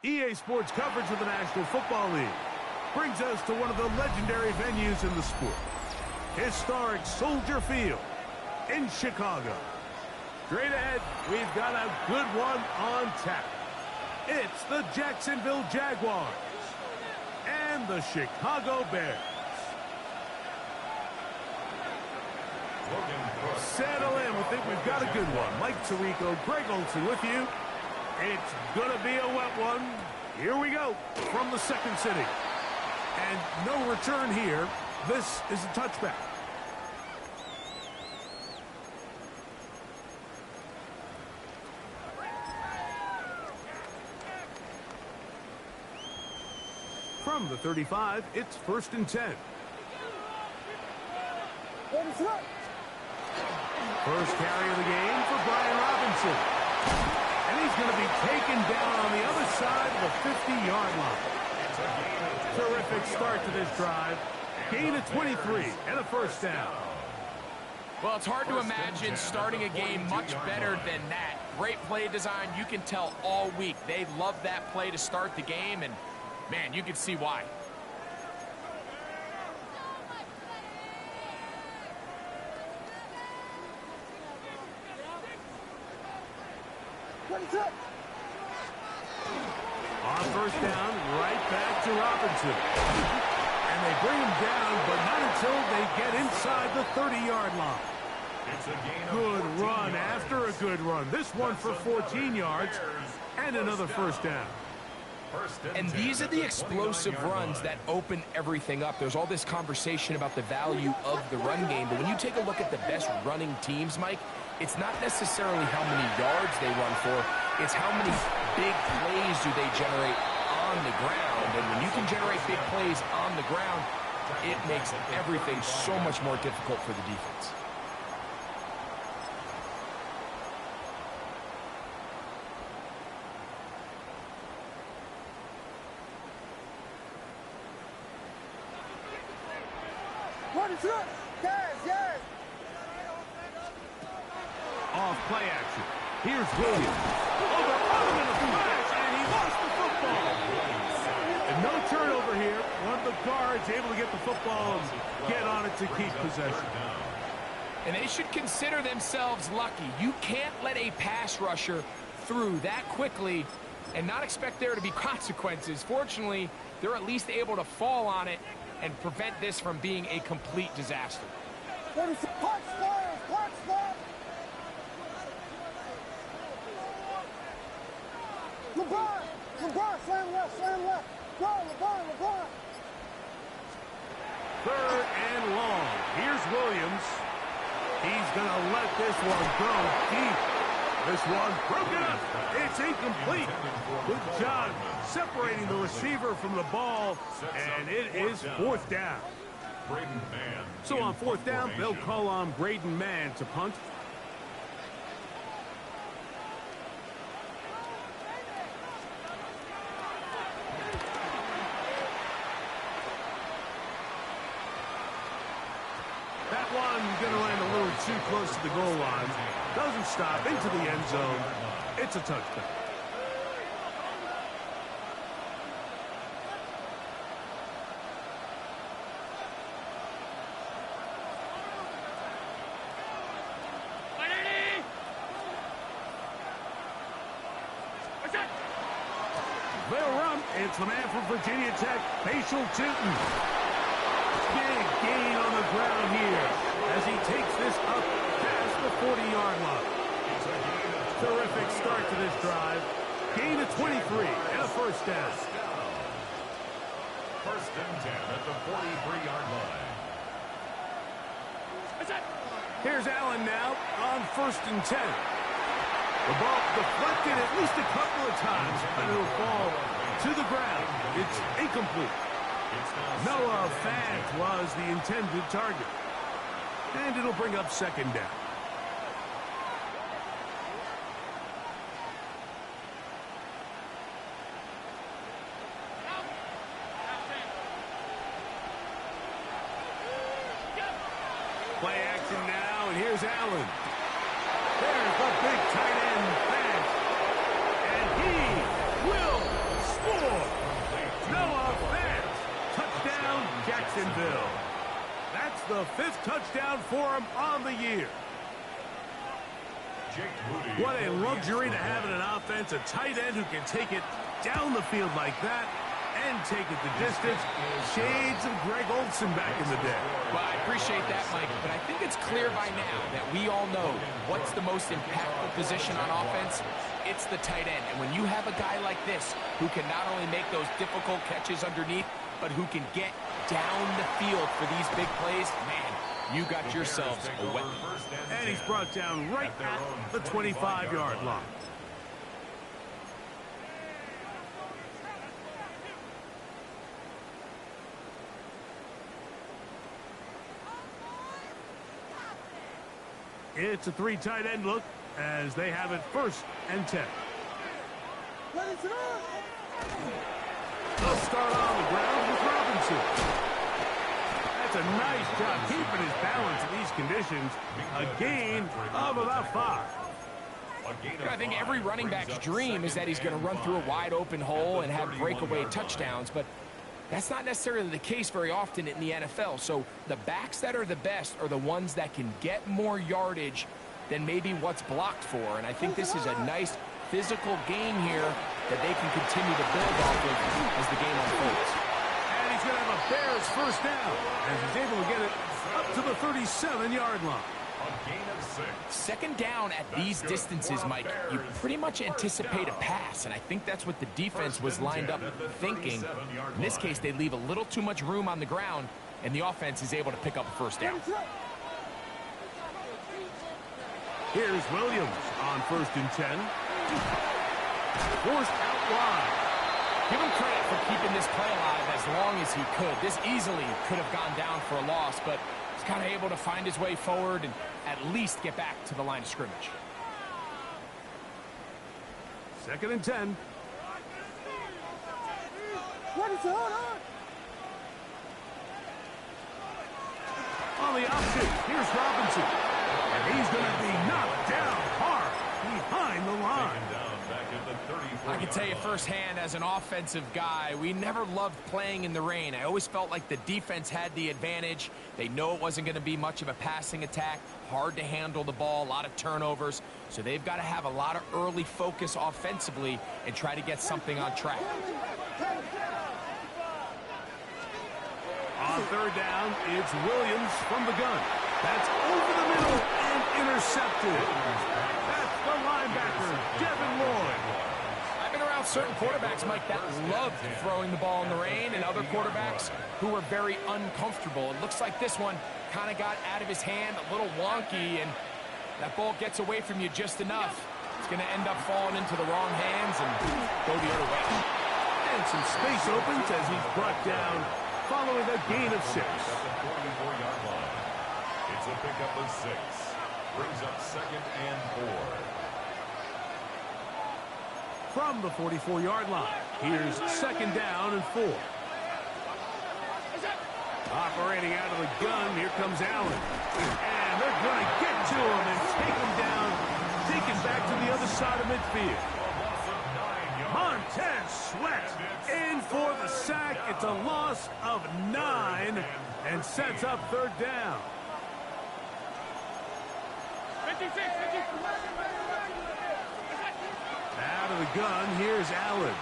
EA Sports coverage of the National Football League brings us to one of the legendary venues in the sport. Historic Soldier Field in Chicago. Straight ahead, we've got a good one on tap. It's the Jacksonville Jaguars and the Chicago Bears. Settle in. We think we've got a good one. Mike Tirico, Greg Olsen with you. It's going to be a wet one. Here we go from the second city. And no return here. This is a touchback. From the 35, it's 1st and 10. First carry of the game for Brian Robinson. And he's going to be taken down on the other side of the 50-yard line. Terrific start to this drive. Gain of 23 and a first down. Well, it's hard to imagine starting a game much better than that. Great play design. You can tell all week they love that play to start the game, and, man, you can see why. On first down, right back to Robinson. And they bring him down, but not until they get inside the 30-yard line. Good run after a good run. This one for 14 yards and another first down. And these are the explosive runs that open everything up. There's all this conversation about the value of the run game, but when you take a look at the best running teams, Mike, it's not necessarily how many yards they run for, it's how many big plays do they generate on the ground. And when you can generate big plays on the ground, it makes everything so much more difficult for the defense. Off play action. Here's Williams. Overrun in a flash, and he lost the football. And no turnover here. One of the guards able to get the football and get on it to keep possession. And they should consider themselves lucky. You can't let a pass rusher through that quickly and not expect there to be consequences. Fortunately, they're at least able to fall on it and prevent this from being a complete disaster. LeBron, slam left. Go, LeBron. Third and long. Here's Williams. He's going to let this one go deep. This one broken up. It's incomplete. Good job separating the receiver from the ball, and it is fourth down. So on fourth down, they'll call on Braden Mann to punt. That one going to land a little too close to the goal line. Doesn't stop into the end zone. It's a touchdown. They'll run. It's the man from Virginia Tech, Facial Tootin. Big gain on the ground here as he takes this up past the 40-yard line. Terrific start to this drive. Gain of 23 and a first down. First and 10 at the 43-yard line. Here's Allen now on 1st and 10. The ball deflected at least a couple of times, but it'll fall to the ground. It's incomplete. Noah Fant was the intended target. And it'll bring up second down. Play action now, and here's Allen. There's the big tight end, Fant. And he will Jacksonville. That's the 5th touchdown for him on the year. What a luxury to have in an offense, a tight end who can take it down the field like that and take it the distance. Shades of Greg Olsen back in the day. Well, I appreciate that, Mike, but I think it's clear by now that we all know what's the most impactful position on offense. It's the tight end. And when you have a guy like this who can not only make those difficult catches underneath, but who can get down the field for these big plays, man, you got yourselves a weapon. And he's brought down right at the 25-yard line. It's a 3 tight end look as they have it 1st and 10. They'll start on the ground with Robinson. That's a nice job keeping his balance in these conditions. A gain of about 5. I think every running back's dream is that he's going to run through a wide open hole and have breakaway touchdowns, but that's not necessarily the case very often in the NFL. So the backs that are the best are the ones that can get more yardage than maybe what's blocked for. And I think this is a nice physical game here that they can continue to build off of as the game unfolds. And he's going to have a Bears 1st down as he's able to get it up to the 37-yard line. A gain of 6. 2nd down at these distances, Mike, you pretty much anticipate a pass, and I think that's what the defense was lined up thinking. In this case, they leave a little too much room on the ground, and the offense is able to pick up a 1st down. Here's Williams on 1st and 10. Forced out wide. Give him credit for keeping this play alive as long as he could. This easily could have gone down for a loss, but he's kind of able to find his way forward and at least get back to the line of scrimmage. 2nd and 10. On the option, here's Robinson. And he's going to be knocked down hard behind the line. I can tell you firsthand as an offensive guy, we never loved playing in the rain. I always felt like the defense had the advantage. They know it wasn't going to be much of a passing attack, hard to handle the ball, a lot of turnovers. So they've got to have a lot of early focus offensively and try to get something on track. On 3rd down, it's Williams from the gun. That's over the middle and intercepted. That's the linebacker, Devin Lloyd. I've been around certain quarterbacks, Mike, that loved throwing the ball in the rain, and other quarterbacks who were very uncomfortable. It looks like this one kind of got out of his hand, a little wonky, and that ball gets away from you just enough. It's going to end up falling into the wrong hands and go the other way. And some space opens as he's brought down following a gain of 6. At the 44-yard line. It's a pickup of 6. Brings up 2nd and 4. From the 44-yard line, here's 2nd down and 4. Operating out of the gun, here comes Allen. And they're going to get to him and take him down, take him back to the other side of midfield. Montez Sweat in for the sack. It's a loss of 9 and sets up 3rd down. 56. Out of the gun, here's Allen.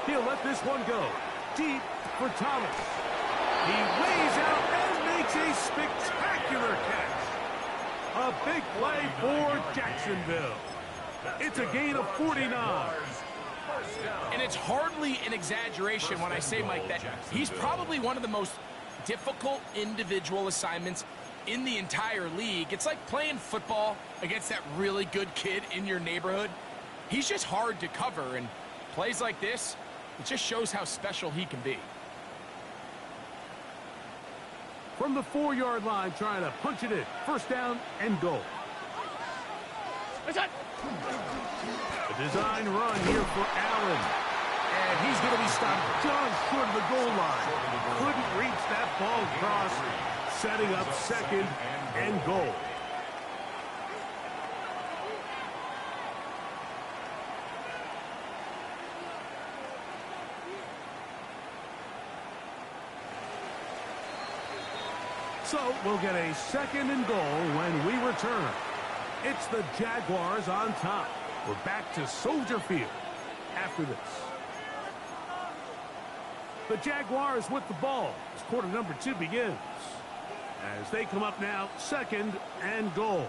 He'll let this one go. Deep for Thomas. He weighs out and makes a spectacular catch. A big play for Jacksonville. It's a gain of 49. And it's hardly an exaggeration when I say, Mike, that he's probably one of the most difficult individual assignments in the entire league. It's like playing football against that really good kid in your neighborhood. He's just hard to cover, and plays like this, it just shows how special he can be. From the 4-yard line, trying to punch it in. 1st down and goal. A design run here for Allen. And he's going to be stopped just short of the goal line. Couldn't reach that ball across, setting up 2nd and goal. So we'll get a 2nd and goal when we return. It's the Jaguars on top. We're back to Soldier Field after this. The Jaguars with the ball as quarter number 2 begins. As they come up now, 2nd and goal.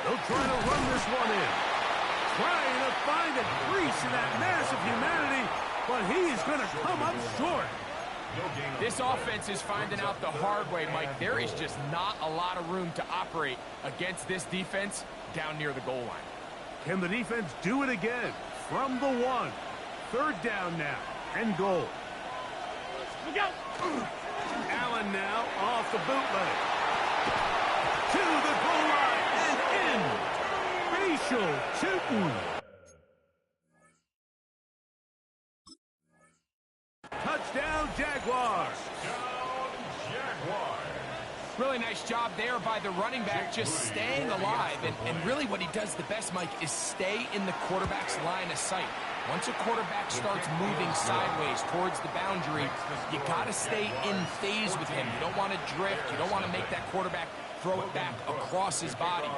They'll try to run this one in. Trying to find a crease in that mass of humanity, but he is going to come up short. This offense is finding out the hard way, Mike. There is just not a lot of room to operate against this defense down near the goal line. Can the defense do it again? From the 1. 3rd down now and goal. Allen now off the bootleg. To the goal line and in. Facial shooting. Touchdown, Jaguars. Really nice job there by the running back, just staying alive. And really what he does the best, Mike, is stay in the quarterback's line of sight. Once a quarterback starts moving sideways towards the boundary, you got to stay in phase with him. You don't want to drift. You don't want to make that quarterback throw it back across his body.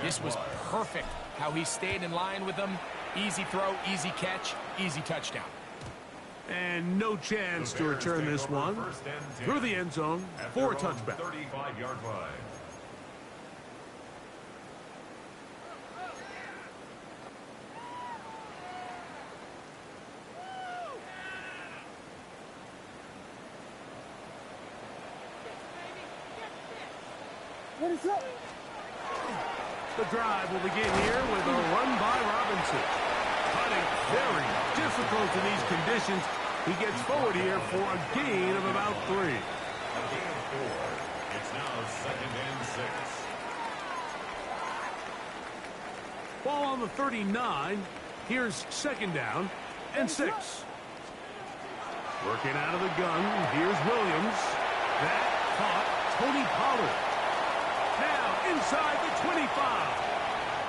This was perfect how he stayed in line with him. Easy throw, easy catch, easy touchdown. And no chance to return this one through the end zone for a touchback. 35-yard line. What is up? The drive will begin here with a run by Robinson. Cutting very difficult in these conditions. He gets forward here for a gain of about 3. A gain of 4. It's now 2nd and 6. Ball on the 39. Here's 2nd down and 6. Working out of the gun. Here's Williams. That caught Tony Pollard. Now inside the 25.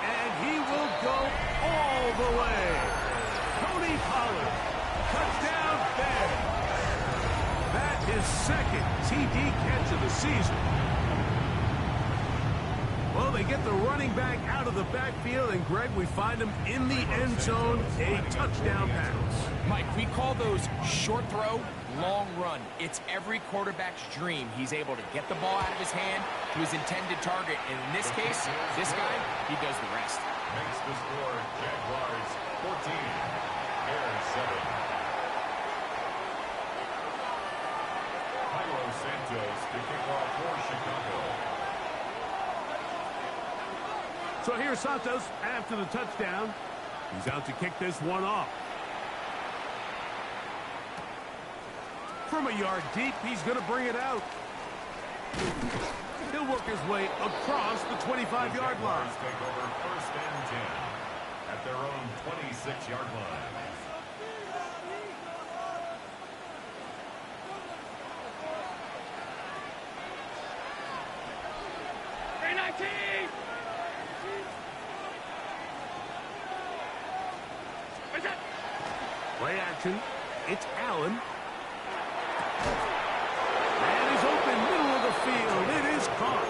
And he will go all the way. Tony Pollard. Touchdown there. That is 2nd TD catch of the season. Well, they get the running back out of the backfield, and Greg, we find him in the end zone, a touchdown pass. Mike, we call those short throw, long run. It's every quarterback's dream. He's able to get the ball out of his hand to his intended target, and in this case, this guy, he does the rest. Makes the score Jaguars 14, Bears 7. Jairo Santos, the kickoff for Chicago. So here's Santos after the touchdown. He's out to kick this one off. From a yard deep, he's going to bring it out. He'll work his way across the 25-yard line. Take over 1st and 10 at their own 26-yard line. Play action. It's Allen. And he's open middle of the field. It is caught.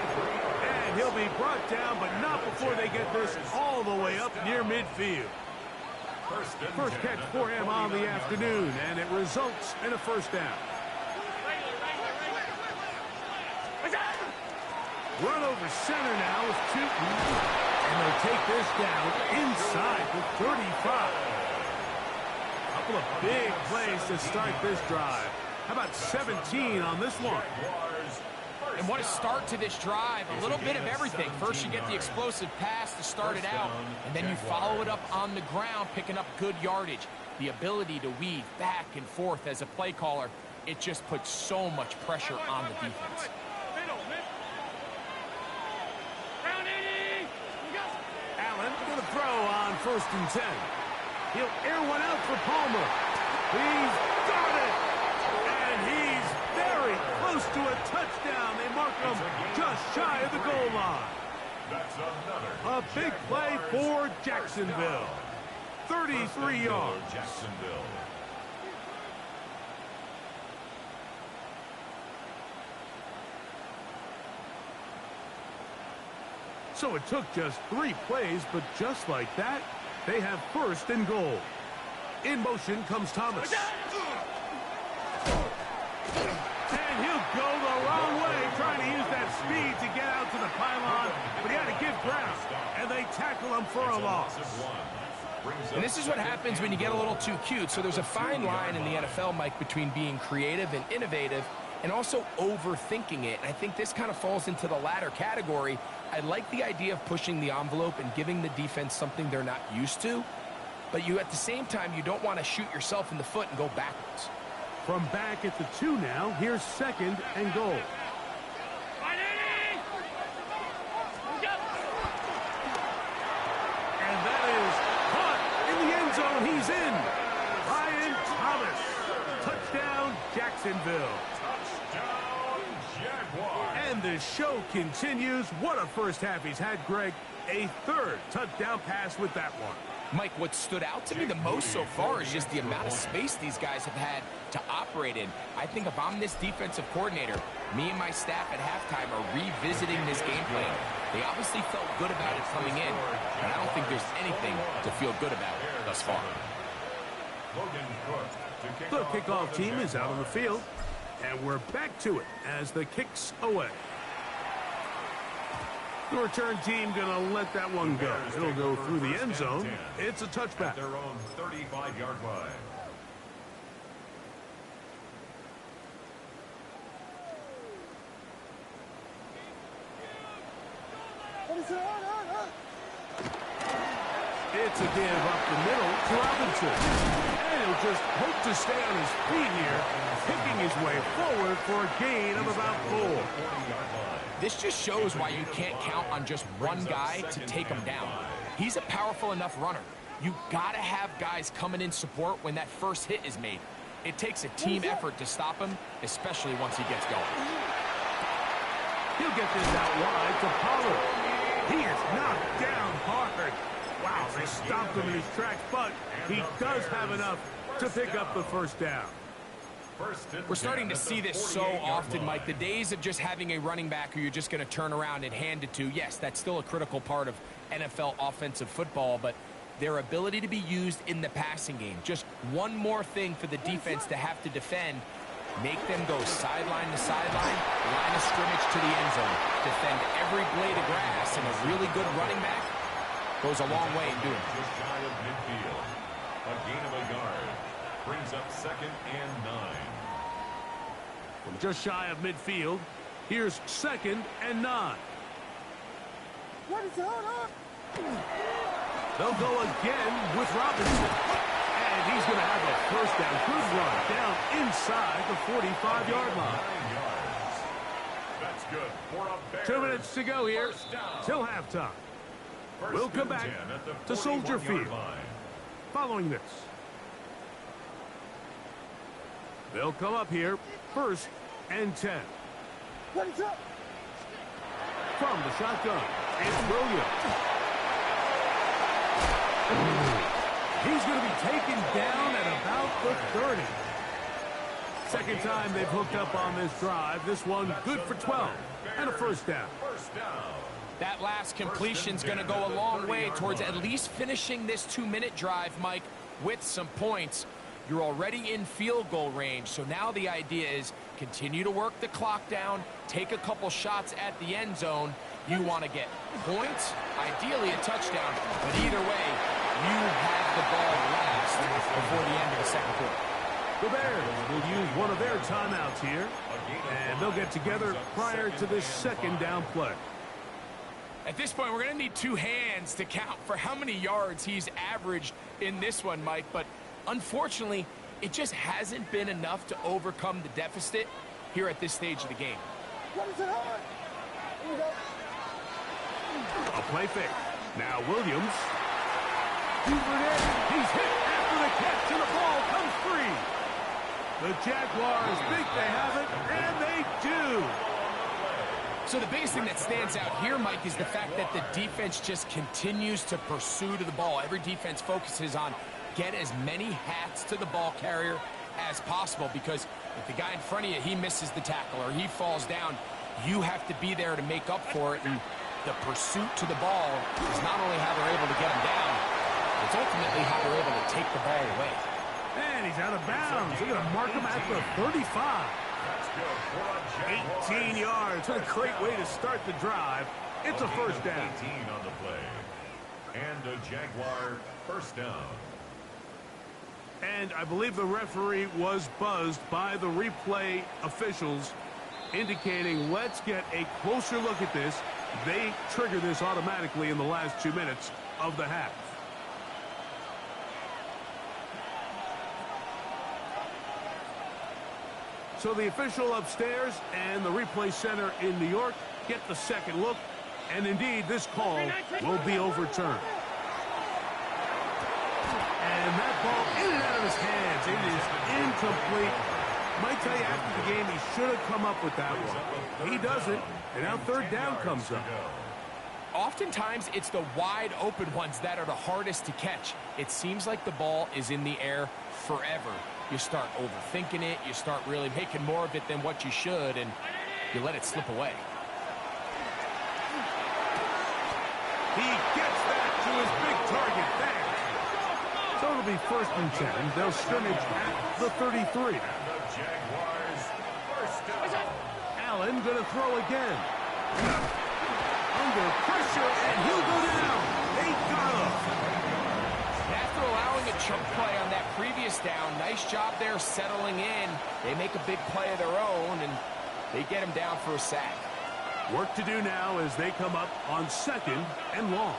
And he'll be brought down, but not before they get this all the way up near midfield. First catch for him on the afternoon, and it results in a 1st down. Run over center now with Tootin. And they'll take this down inside the 35. Couple of big plays to start this drive. How about 17 on this one? And what a start to this drive. A little bit of everything. First you get the explosive pass to start it out, and then you follow it up on the ground, picking up good yardage. The ability to weave back and forth as a play caller, it just puts so much pressure on the defense. Allen going to throw on 1st and 10. He'll air one out for Palmer. He's got it. And he's very close to a touchdown. They mark him just shy of the goal line. That's another. A big play for Jacksonville. 33 yards. Jacksonville. So it took just 3 plays, but just like that, they have first and goal. In motion comes Thomas. And he'll go the wrong way, trying to use that speed to get out to the pylon, but he had to give ground, and they tackle him for a loss. And this is what happens when you get a little too cute. So there's a fine line in the NFL, Mike, between being creative and innovative and also overthinking it. And I think this kind of falls into the latter category. I like the idea of pushing the envelope and giving the defense something they're not used to. But you, at the same time, you don't want to shoot yourself in the foot and go backwards. From back at the 2 now, here's second and goal. And that is caught in the end zone. He's in. Ryan Thomas. Touchdown, Jacksonville. Touchdown, Jaguars. And the show continues. What a first half he's had, Greg. A third touchdown pass with that one. Mike, what stood out to me the most so far is just the amount of space these guys have had to operate in. I think if I'm this defensive coordinator, me and my staff at halftime are revisiting this game plan. They obviously felt good about it coming in, but I don't think there's anything to feel good about thus far. The kickoff team is out on the field, and we're back to it as the kick's away. The return team going to let that one go. It'll go through the end zone. It's a touchback. At their own 35-yard line. It's a give up the middle to Robinson. And he'll just hope to stay on his feet here, picking his way forward for a gain of about 4. This just shows why you can't count on just one guy to take him down. He's a powerful enough runner. You gotta have guys coming in support when that first hit is made. It takes a team effort to stop him, especially once he gets going. He'll get this out wide to Pollard. He is knocked down hard. Wow, they stopped him in his tracks, but he does have enough to pick up the first down. We're starting to see this so often, Mike. The days of just having a running back who you're just going to turn around and hand it to, yes, that's still a critical part of NFL offensive football, but their ability to be used in the passing game, just one more thing for the defense to have to defend, make them go sideline to sideline, line of scrimmage to the end zone, defend every blade of grass, and a really good running back goes a long way in doing it. Just shy of midfield. A gain of a yard. Brings up 2nd and 9. From just shy of midfield, here's 2nd and 9. They'll go again with Robinson. And he's going to have a first down. Good run down inside the 45-yard line. 9 yards. That's good for a Bears. 2 minutes to go here till halftime. We'll come back to Soldier Field following this. They'll come up here, 1st and 10. From the shotgun, it's Williams. He's going to be taken down at about the 30. Second time they've hooked up on this drive. This one good for 12 and a first down. That last completion's going to go a long way towards at least finishing this 2-minute drive, Mike, with some points. You're already in field goal range, so now the idea is continue to work the clock down, take a couple shots at the end zone. You want to get points, ideally a touchdown, but either way, you have the ball last before the end of the second quarter. The Bears will use one of their timeouts here, and they'll get together prior to this second down play. At this point, we're going to need 2 hands to count for how many yards he's averaged in this one, Mike, but unfortunately, it just hasn't been enough to overcome the deficit here at this stage of the game. A play fake. Now Williams. He's hit after the catch, and the ball comes free. The Jaguars think they have it, and they do. So the biggest thing that stands out here, Mike, is the fact that the defense just continues to pursue to the ball. Every defense focuses on get as many hats to the ball carrier as possible, because if the guy in front of you, he misses the tackle or he falls down, you have to be there to make up for it. And the pursuit to the ball is not only how they're able to get him down, it's ultimately how they're able to take the ball away. And he's out of bounds. They're going to mark him at the 35. 18 yards. What a great way to start the drive. It's a first down. 18 on the play. And a Jaguar first down. And I believe the referee was buzzed by the replay officials, indicating let's get a closer look at this. They trigger this automatically in the last 2 minutes of the half. So the official upstairs and the replay center in New York get the second look, and indeed this call will be overturned. And that ball in and out of his hands. It is incomplete. Might tell you after the game he should have come up with that one. He doesn't, and now third down comes up. Oftentimes, it's the wide open ones that are the hardest to catch. It seems like the ball is in the air forever. You start overthinking it. You start really making more of it than what you should, and you let it slip away. He gets that to his big target there. So it'll be 1st and 10. They'll scrimmage at the 33. Jaguars first down. Allen going to throw again. Under pressure, and he'll go down. They got him. After allowing a chunk play on that previous down, nice job there settling in. They make a big play of their own, and they get him down for a sack. Work to do now as they come up on 2nd and long.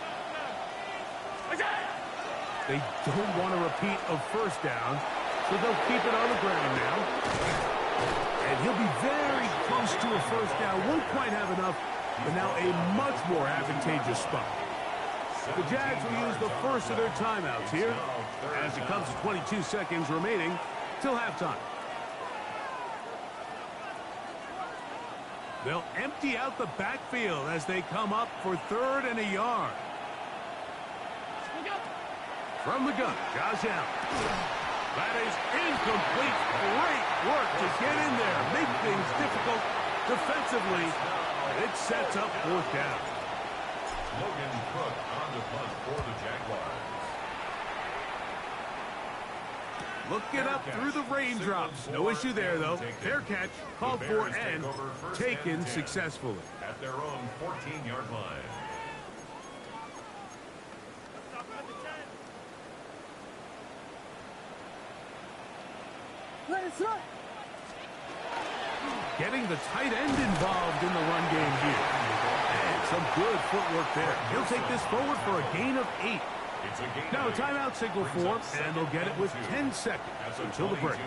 They don't want a repeat of 1st down, so they'll keep it on the ground now. And he'll be very close to a 1st down. Won't quite have enough, but now a much more advantageous spot. The Jags will use the first of their timeouts here as it comes to 22 seconds remaining till halftime. They'll empty out the backfield as they come up for 3rd and a yard. From the gun, Josh Allen. That is incomplete. Great work to get in there, make things difficult defensively. It sets up 4th down. Logan Cook on the punt for the Jaguars. Looking up through the raindrops. No issue there, though. Fair catch, called for and taken successfully. At their own 14-yard line. Getting the tight end involved in the run game here. And some good footwork there. He'll take this forward for a gain of 8. Now a timeout signal for, and they'll get it with 10 seconds until the break.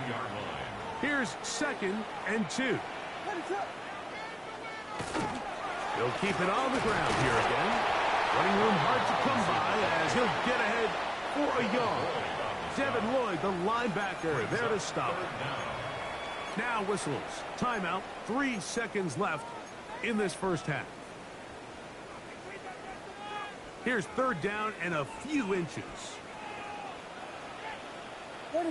Here's 2nd and 2. He'll keep it on the ground here again. Running room hard to come by as he'll get ahead for a yard. Devin Lloyd, the linebacker, there to stop it. Now whistles. Timeout. 3 seconds left in this first half. Here's 3rd down and a few inches. One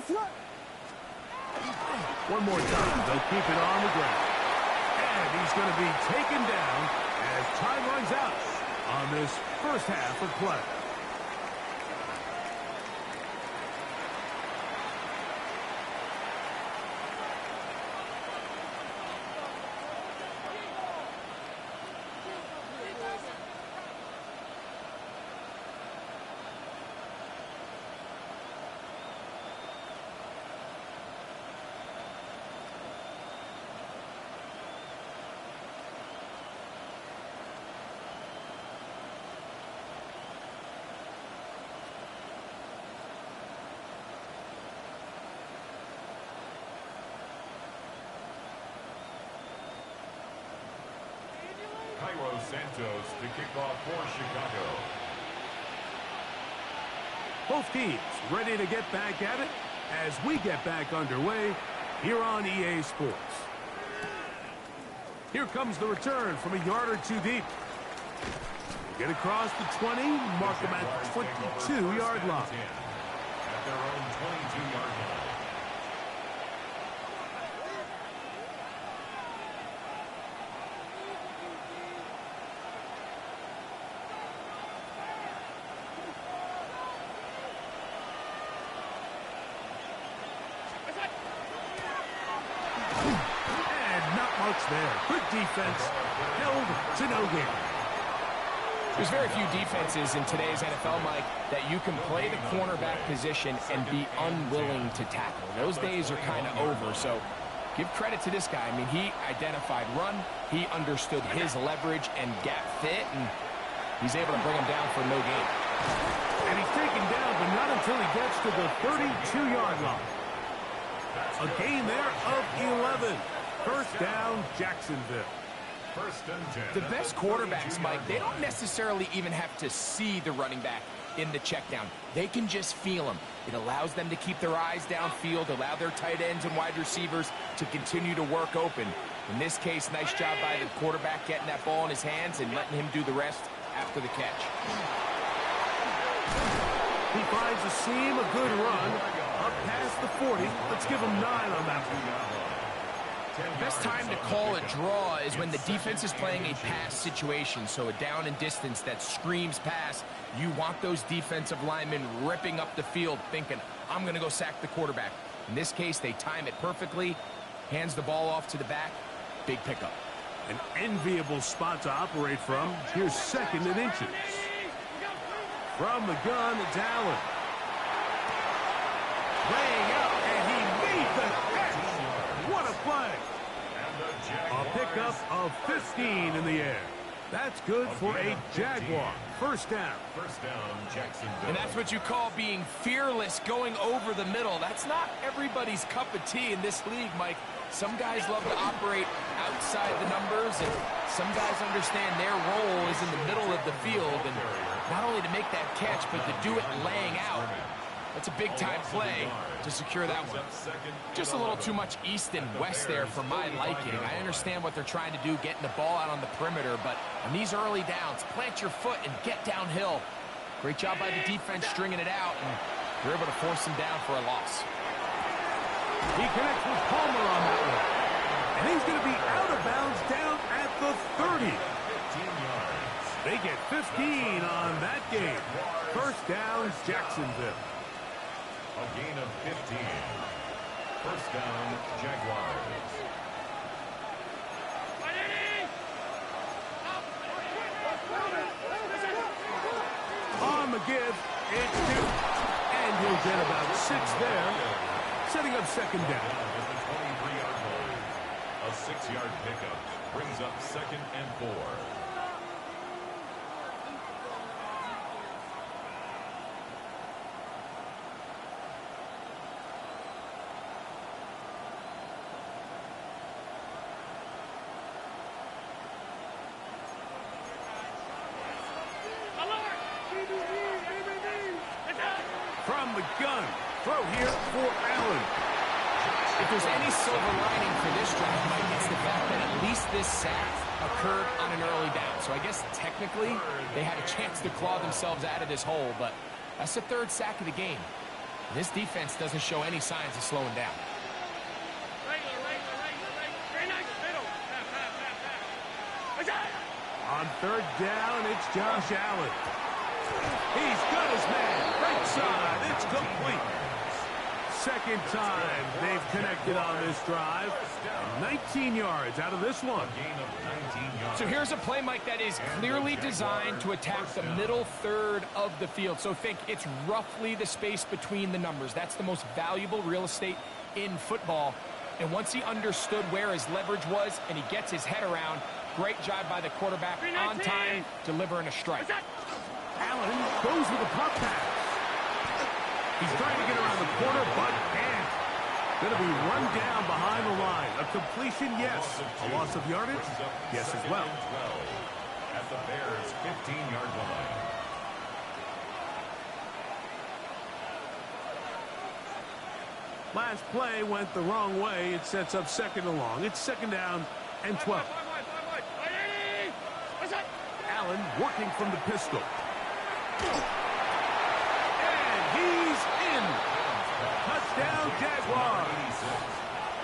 more time. They'll keep it on the ground. And he's going to be taken down as time runs out on this first half of play. Cairo Santos to kick off for Chicago. Both teams ready to get back at it as we get back underway here on EA Sports. Here comes the return from a yard or two deep. Get across the 20, mark them at the 22-yard line. At their own 22-yard line. There. Good defense. Held to no gain. There's very few defenses in today's NFL, Mike, that you can play the cornerback position and be unwilling to tackle. Those days are kind of over, so give credit to this guy. I mean, he identified run, he understood his leverage and gap fit, and he's able to bring him down for no gain. And he's taken down, but not until he gets to the 32-yard line. A gain there of 11. First down, Jacksonville. First and 10. The best quarterbacks, Mike, they don't necessarily even have to see the running back in the check down. They can just feel him. It allows them to keep their eyes downfield, allow their tight ends and wide receivers to continue to work open. In this case, nice job by the quarterback getting that ball in his hands and letting him do the rest after the catch. He finds a seam, a good run, up past the 40. Let's give him 9 on that one. Best time to call a draw is when the defense is playing a pass situation, so a down and distance that screams pass. You want those defensive linemen ripping up the field thinking, I'm going to go sack the quarterback. In this case, they time it perfectly, hands the ball off to the back, big pickup. An enviable spot to operate from. Here's second and inches. From the gun, it's Allen. Laying out, and he made the catch. What a play. A pickup of 15 in the air. That's good for a Jaguar. First down. First down, Jacksonville. And that's what you call being fearless, going over the middle. That's not everybody's cup of tea in this league, Mike. Some guys love to operate outside the numbers, and some guys understand their role is in the middle of the field, and not only to make that catch, but to do it laying out. That's a big-time play to secure that one. Just a little too much east and west there for my liking. I understand what they're trying to do, getting the ball out on the perimeter, but on these early downs, plant your foot and get downhill. Great job by the defense stringing it out, and they're able to force him down for a loss. He connects with Palmer on that one. And he's going to be out of bounds down at the 30. 15 yards. They get 15 on that game. First down, Jacksonville. A gain of 15. First down, Jaguars. On the give, it's Duke. And he'll get about 6 there, setting up second down. At the 23-yard line. A 6-yard pickup brings up second and 4. From the gun, throw here for Allen. If there's any silver lining for this drive, Mike, it's the fact that at least this sack occurred on an early down. So I guess technically they had a chance to claw themselves out of this hole, but that's the 3rd sack of the game. This defense doesn't show any signs of slowing down. On 3rd down, it's Josh Allen. He's got his man. Right side, it's complete. Second time they've connected on this drive. 19 yards out of this one. Gain of 19 yards. So here's a play, Mike, that is clearly designed to attack the middle third of the field. So think it's roughly the space between the numbers. That's the most valuable real estate in football. And once he understood where his leverage was and he gets his head around, great job by the quarterback on time, delivering a strike. Allen goes with a pop pass. He's trying to get around the corner, but can't. Going to be run down behind the line. A completion, yes. A loss of yardage, yes as well. At the Bears' 15-yard line. Last play went the wrong way. It sets up second and long. It's second down and 12. Allen working from the pistol. And he's in. Touchdown, Jaguars.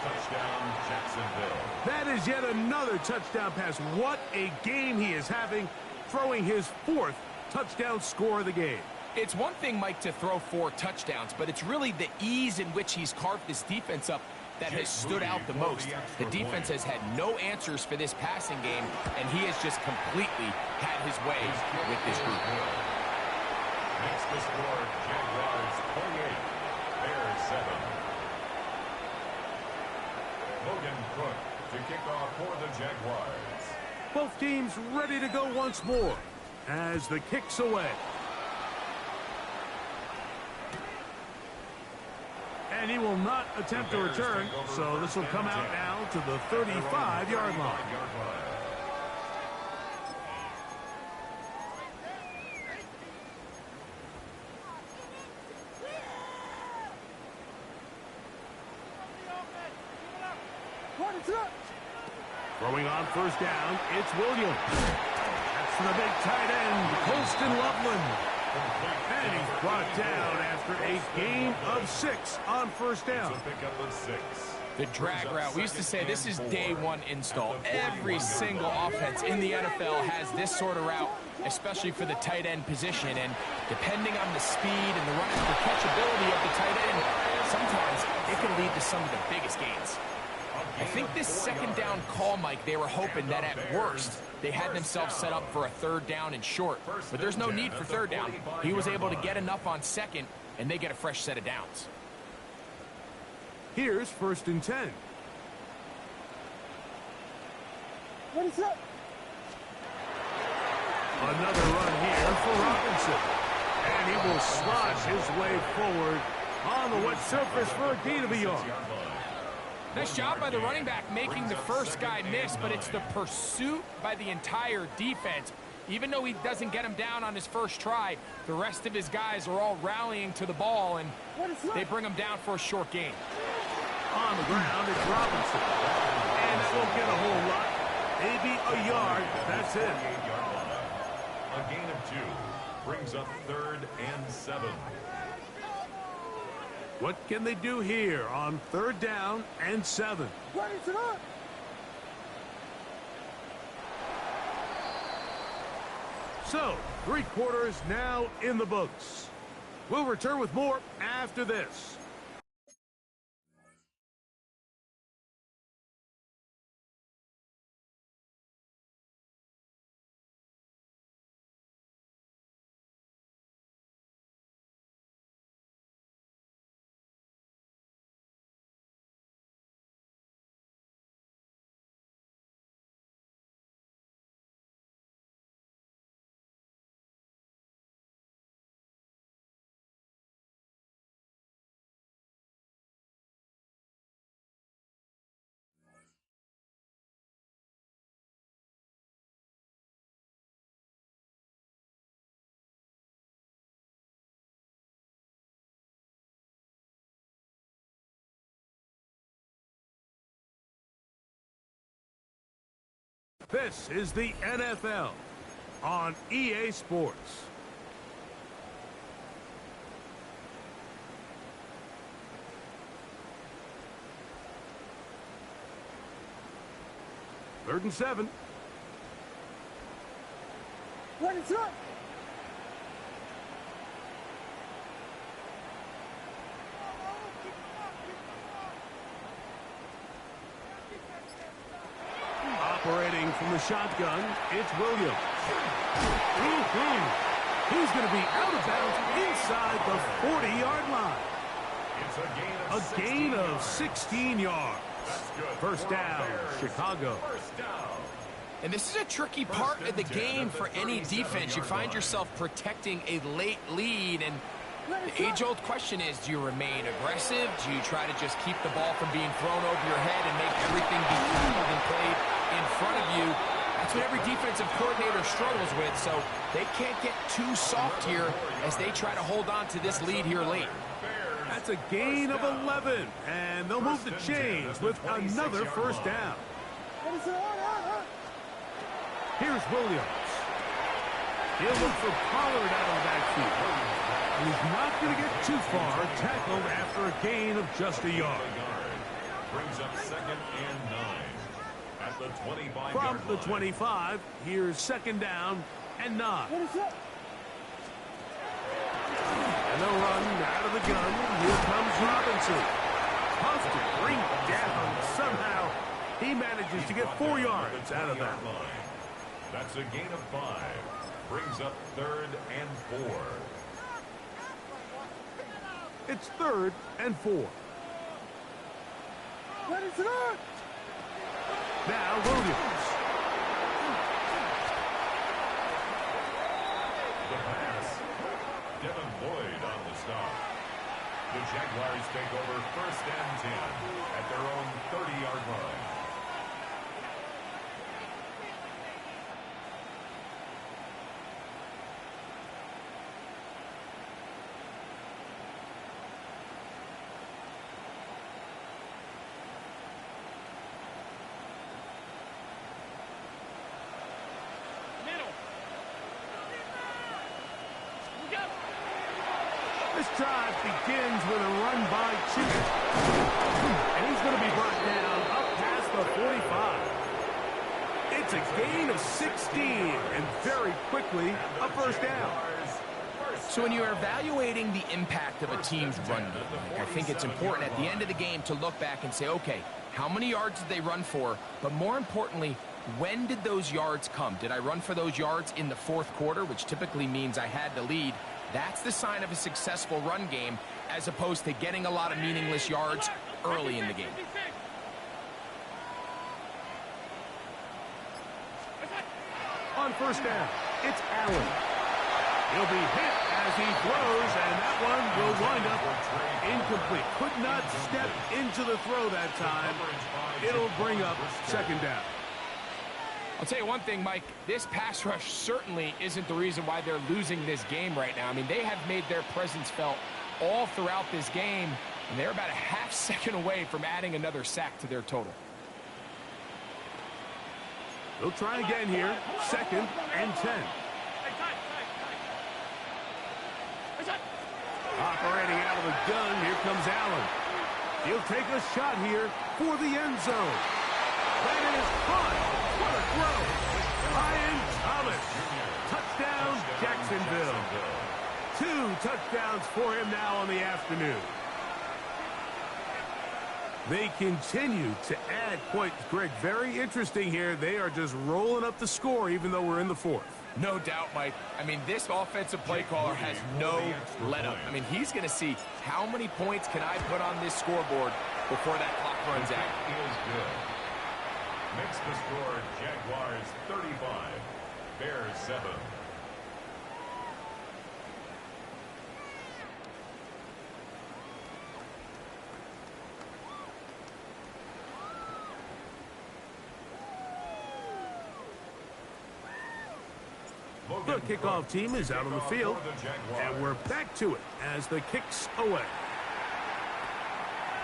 Touchdown, Jacksonville. That is yet another touchdown pass. What a game he is having, throwing his 4th touchdown score of the game. It's one thing, Mike, to throw 4 touchdowns, but it's really the ease in which he's carved this defense up that has stood out the most. The defense has had no answers for this passing game, and he has just completely had his way with this group. Makes the score Jaguars 28, Bears 7. Logan Cook to kick off for the Jaguars. Both teams ready to go once more as the kick's away. And he will not attempt to return, so this will come out now to the 35-yard line. Throwing on first down, it's Williams. That's the big tight end, Colston Loveland. And he's brought down after a gain of 6 on first down. The drag route. We used to say this is day 1 install. Every single offense in the NFL has this sort of route, especially for the tight end position. And depending on the speed and the run after catchability of the tight end, sometimes it can lead to some of the biggest gains. I think this second down call, Mike, they were hoping that at worst they had themselves set up for a 3rd down and short. But there's no need for 3rd down. He was able to get enough on 2nd, and they get a fresh set of downs. Here's 1st and 10. What is up? Another run here for Robinson. And he will slosh his way forward on the wet surface for a gain of a yard. Nice job by the running back making the first guy miss, but it's the pursuit by the entire defense. Even though he doesn't get him down on his first try, the rest of his guys are all rallying to the ball, and they bring him down for a short gain. On the ground, it's Robinson. And that won't get a whole lot. Maybe a yard. That's it. A gain of 2 brings up 3rd and 7. What can they do here on 3rd down and 7? So, 3 quarters now in the books. We'll return with more after this. This is the NFL on EA Sports. Third and 7. What is up? Operating from the shotgun, it's Williams. He's going to be out of bounds inside the 40-yard line. It's a gain of 16 yards. First down, Chicago. And this is a tricky part of the game for any defense. You find yourself protecting a late lead, and the age-old question is, do you remain aggressive? Do you try to just keep the ball from being thrown over your head and make everything be tackled and played in front of you? That's what every defensive coordinator struggles with, so they can't get too soft here as they try to hold on to this lead here late. That's a gain of 11, and they'll move the chains with another first down. Here's Williams. He'll look for Pollard out of the backfield. And he's not going to get too far, tackled after a gain of just a yard. Brings up 2nd and 9 at the 25-yard From line. the 25, here's 2nd down and 9. What is it? And they'll run out of the gun. Here comes Robinson. Tough to bring down. Somehow, he manages to get 4 yards out of that. That's a gain of 5. Brings up 3rd and 4. It's 3rd and 4. What is it? Now Williams. The pass. Devin Lloyd on the stop. The Jaguars take over 1st and 10 at their own 30-yard line. This drive begins with a run by Chiefs. And he's going to be brought down up past the 45. It's a gain of 16, and very quickly, a 1st down. So when you're evaluating the impact of a team's run game, I think it's important at the end of the game to look back and say, okay, how many yards did they run for? But more importantly, when did those yards come? Did I run for those yards in the 4th quarter, which typically means I had to lead? That's the sign of a successful run game, as opposed to getting a lot of meaningless yards early in the game. On 1st down, it's Allen. He'll be hit as he throws, and that one will wind up incomplete. Could not step into the throw that time. It'll bring up 2nd down. I'll tell you one thing, Mike, this pass rush certainly isn't the reason why they're losing this game right now. I mean, they have made their presence felt all throughout this game, and they're about a half second away from adding another sack to their total. They'll try again here, 2nd and 10. Operating out of the gun, here comes Allen. He'll take a shot here for the end zone. That is fun. What a throw. Ryan Thomas. Touchdown, Jacksonville. 2 touchdowns for him now on the afternoon. They continue to add points. Greg, very interesting here. They are just rolling up the score even though we're in the 4th. No doubt, Mike. I mean, this offensive play caller has no let-up. I mean, he's going to see how many points can I put on this scoreboard before that clock runs out. Feels good. Makes the score Jaguars 35, Bears 7. The kickoff team is out on the field, and we're back to it as the kicks away.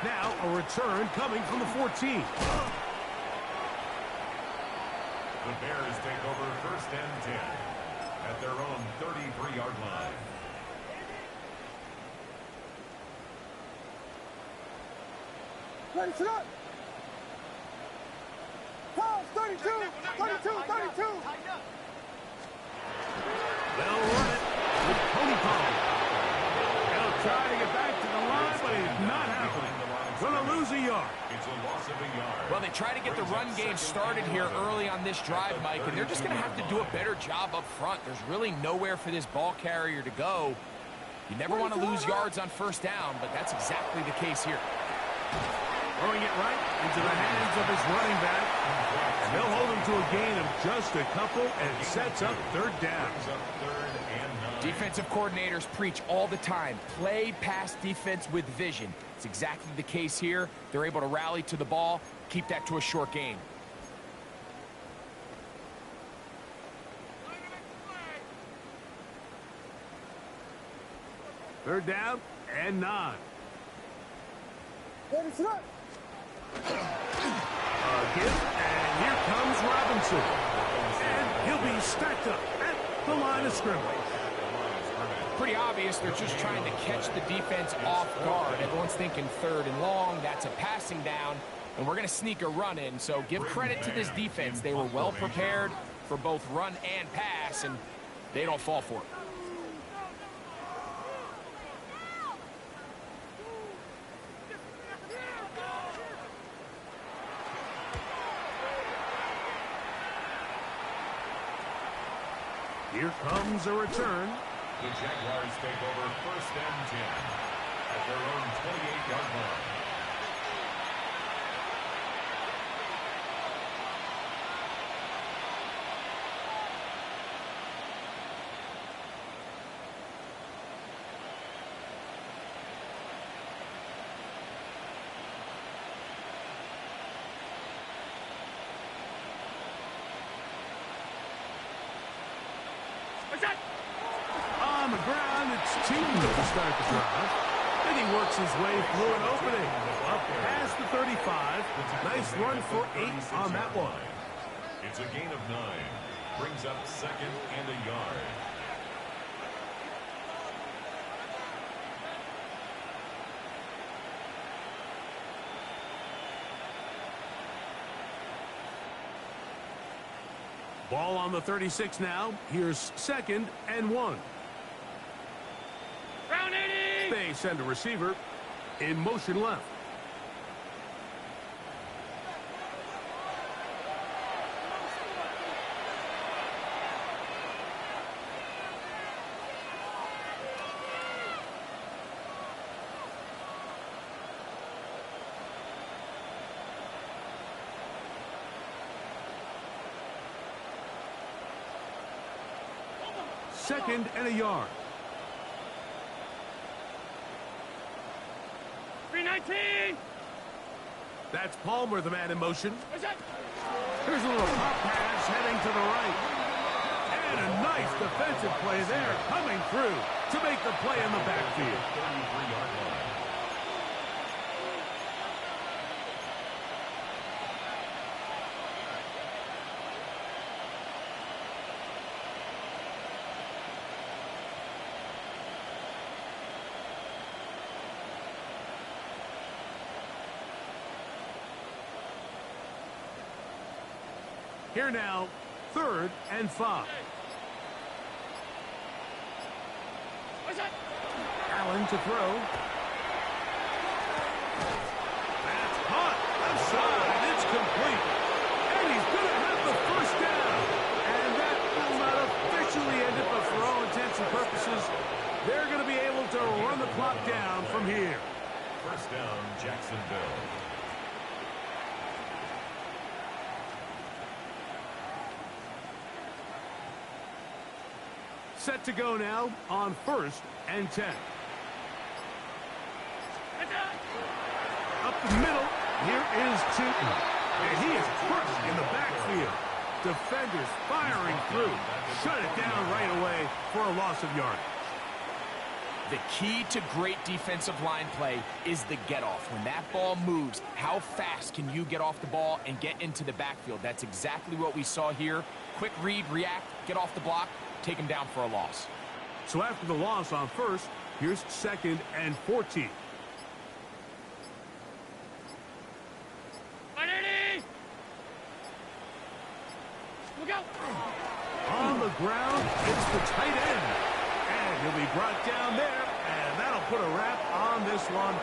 Now a return coming from the 14. The Bears take over 1st and 10 at their own 33-yard line. Ready, set up. Paul, 32, 32, 32. They'll run it with Tony Pollard. They'll try to get back to the line, but it's not happening. Going to lose a yard. It's a loss of a yard. Well, they try to get the run game started here early on this drive, Mike, and they're just going to have to do a better job up front. There's really nowhere for this ball carrier to go. You never want to lose yards on 1st down, but that's exactly the case here. Throwing it right into the hands of his running back. And they'll hold him to a gain of just a couple and sets up 3rd down. Defensive coordinators preach all the time, play pass defense with vision. It's exactly the case here. They're able to rally to the ball, keep that to a short gain. Third down and 9. Ready, set up. Again, and here comes Robinson. And He'll be stacked up at the line of scrimmage. Pretty obvious they're just trying to catch the defense off guard. Everyone's thinking 3rd and long. That's a passing down, and we're going to sneak a run in. So give credit to this defense. They were well prepared for both run and pass, and they don't fall for it. Here comes a return. The Jaguars take over 1st and 10 at their own 28-yard line. On the ground, it's 2 to start the drive. And he works his way through an opening. Up past the 35. Nice run for 8 on that one. It's a gain of 9. Brings up 2nd and a yard. Ball on the 36 now. Here's 2nd and 1. They send a receiver in motion left. Second and a yard. 319. That's Palmer, the man in motion. Here's a little pop pass heading to the right. And a nice defensive play there coming through to make the play in the backfield. 33-yard line. Here now, 3rd and 5. Allen to throw. That's caught. Left side. It's complete. And he's going to have the 1st down. And that will not officially end it, but for all intents and purposes, they're going to be able to run the clock down from here. 1st down, Jacksonville. Set to go now on 1st and 10. Up the middle, here is Chilton. And he is crushed in the backfield. Defenders firing through. Shut it down right away for a loss of yardage. The key to great defensive line play is the get-off. When that ball moves, how fast can you get off the ball and get into the backfield? That's exactly what we saw here. Quick read, react, get off the block, take him down for a loss. So after the loss on 1st, here's 2nd and 14. Look out! On the ground, it's the tight end. And he'll be brought down there, and that'll put a wrap on this one.